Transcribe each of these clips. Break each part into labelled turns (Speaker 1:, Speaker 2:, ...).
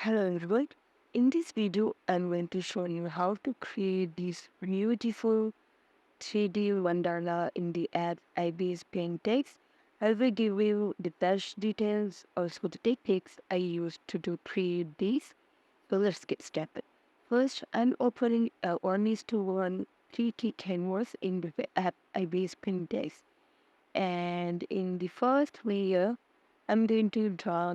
Speaker 1: Hello everyone. In this video, I'm going to show you how to create this beautiful 3D mandala in the app IBIS Paint X. I will give you the best details, also the techniques I used to create this. So let's get started. First, I'm opening a 1:1 3D canvas in the app IBIS Paint X. And in the first layer, I'm going to draw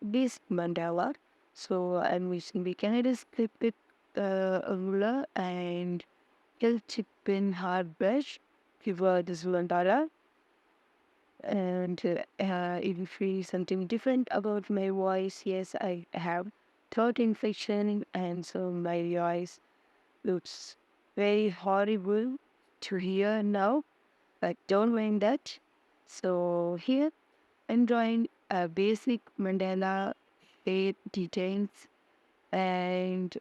Speaker 1: this mandala. So I'm using the Canada script with a ruler and chip pin hard brush for this mandala. And if you feel something different about my voice, yes, I have throat infection, and so my voice looks very horrible to hear now. But don't mind that. So here I'm drawing a basic mandala shape details, and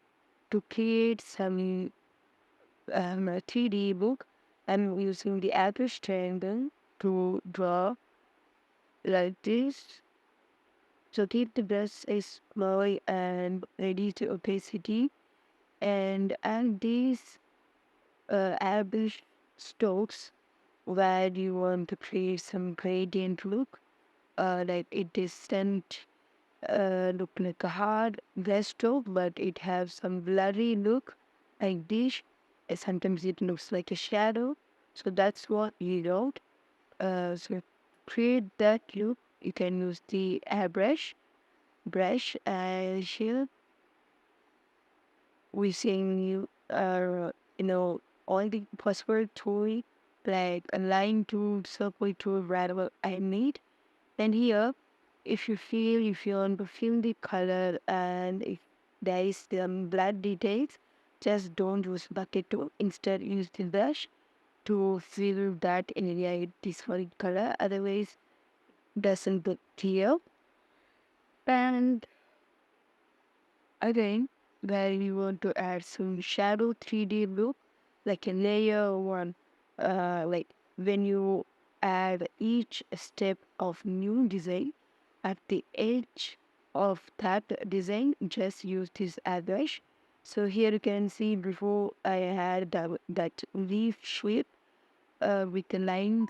Speaker 1: to create some 3D book, I'm using the average triangle to draw like this. So keep the brush size small and ready to opacity, and add these average strokes where you want to create some gradient look, like it doesn't look like a hard glass stroke, but it has some blurry look like this. Sometimes it looks like a shadow. So that's what you wrote. So to create that look, you can use the brush, and here we seeing all the possible tool, like a line tool, circle tool, whatever I need. Then here, if you want to fill the color and if there is some black details, just don't use bucket tool. Instead, use the brush to fill that area with this solid color. Otherwise, doesn't look clear. And again, where you want to add some shadow 3D look, like a layer one, like when you add each step of new design at the edge of that design, just use this brush. So here you can see before I had that leaf shape with the lines,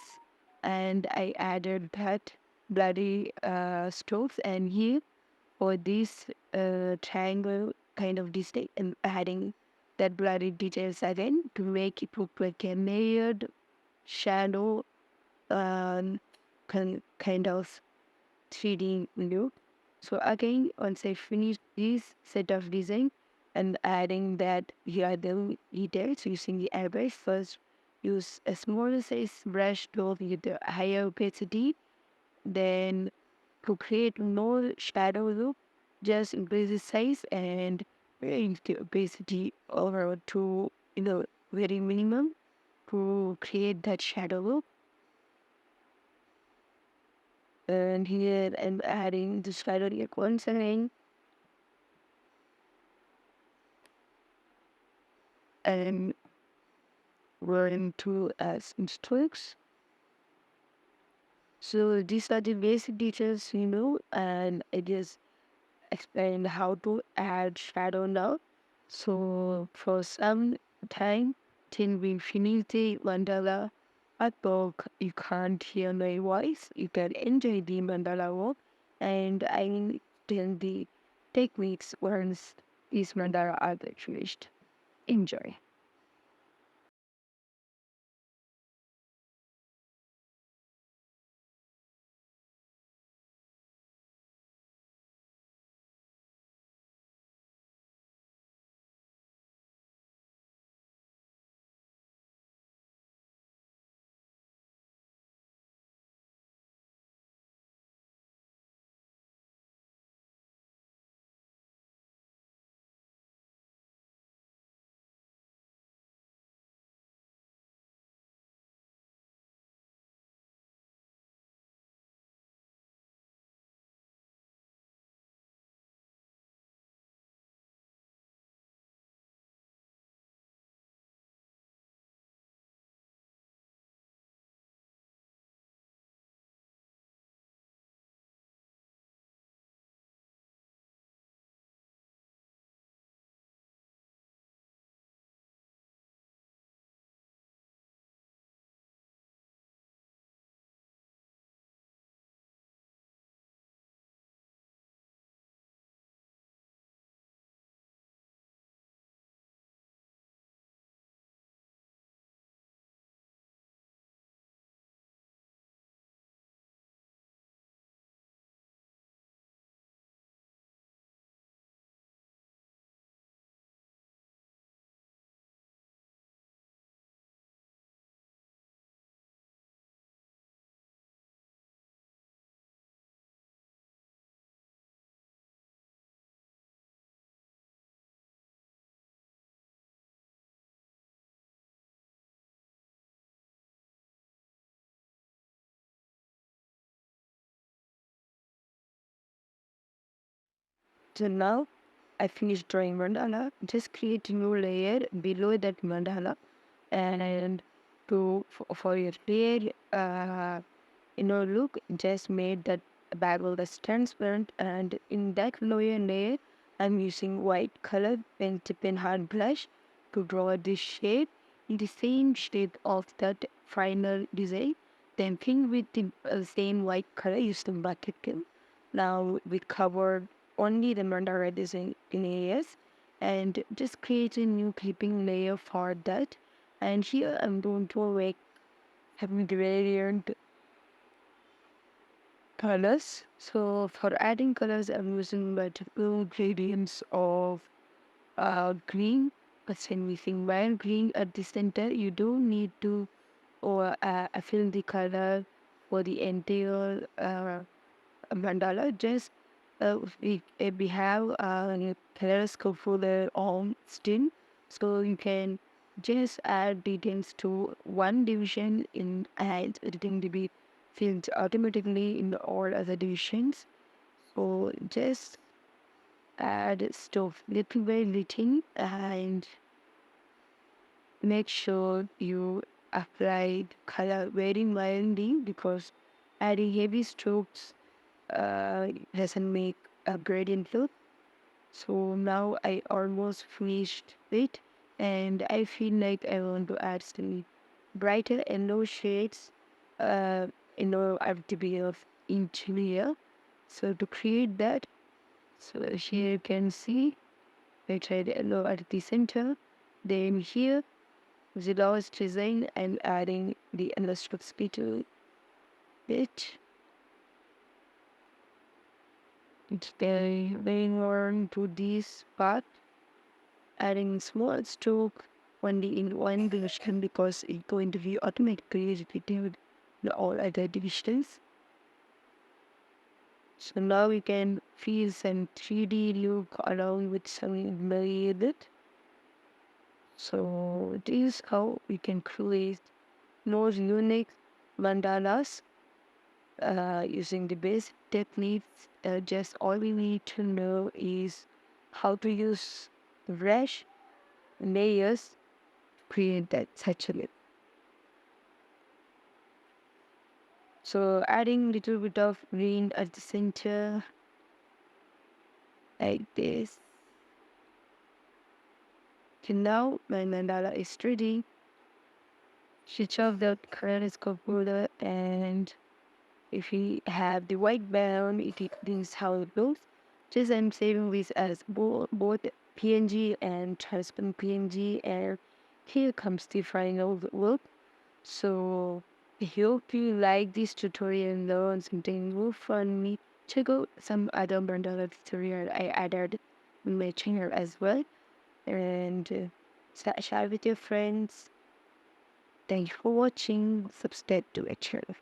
Speaker 1: and I added that bloody strokes, and here for this triangle kind of display and adding that blurry details again to make it look like a layered shadow, kind of 3D look. So again, once I finish this set of design and adding that here are the details using the airbrush, first use a smaller size brush tool with the higher opacity, then to create more shadow look, just increase the size and raise the opacity over to very minimum to create that shadow look. And here I'm adding the shadow layer once again, and we're into as strokes. So these are the basic details, and I just explained how to add shadow now. So for some time till we finish the mandala artwork, you can't hear my voice. You can enjoy the mandala work, and I will tell the techniques once this mandala art is finished. Enjoy. So now I finished drawing mandala. Just create a new layer below that mandala, and for your layer, look, just made that bagel that's transparent, and in that lower layer I'm using white color pen to pen hard blush to draw this shape in the same shape of that final design, then fill with the same white color using bucket pen. Now we covered only the mandala design in areas, and just create a new clipping layer for that. And here I'm going to make having the variant colors. So for adding colors, I'm using multiple gradients of green. But when we think while green at the center, you don't need to or fill the color for the entire mandala. Just we have colors for the arm still, so you can just add details to one division in and editing to be filled automatically in all other divisions. So just add stuff little by little and make sure you apply the color very mildly, because adding heavy strokes doesn't make a gradient look. So now I almost finished it, and I feel like I want to add some brighter yellow shades, uh, RGB of each layer. So to create that, so here you can see I tried yellow at the center. Then here, the lowest design, I'm adding the illustrative to it. It's very more to this part, adding small stroke only in one division because it's going to be automatically repeated in all other divisions. So now we can feel some 3D look along with some varied. So this is how we can create more unique mandalas using the basic techniques. Just all we need to know is how to use the brush layers to create that such a look. So adding little bit of green at the center like this. So now my mandala is ready. Switch off the color computer, and if we have the white background, this is how it looks. Just I'm saving this as both PNG and transparent PNG, and here comes the final look. So I hope you like this tutorial and learn something new from me. Check out some other mandala tutorial I added in my channel as well, and share with your friends. Thank you for watching. Subscribe to our channel.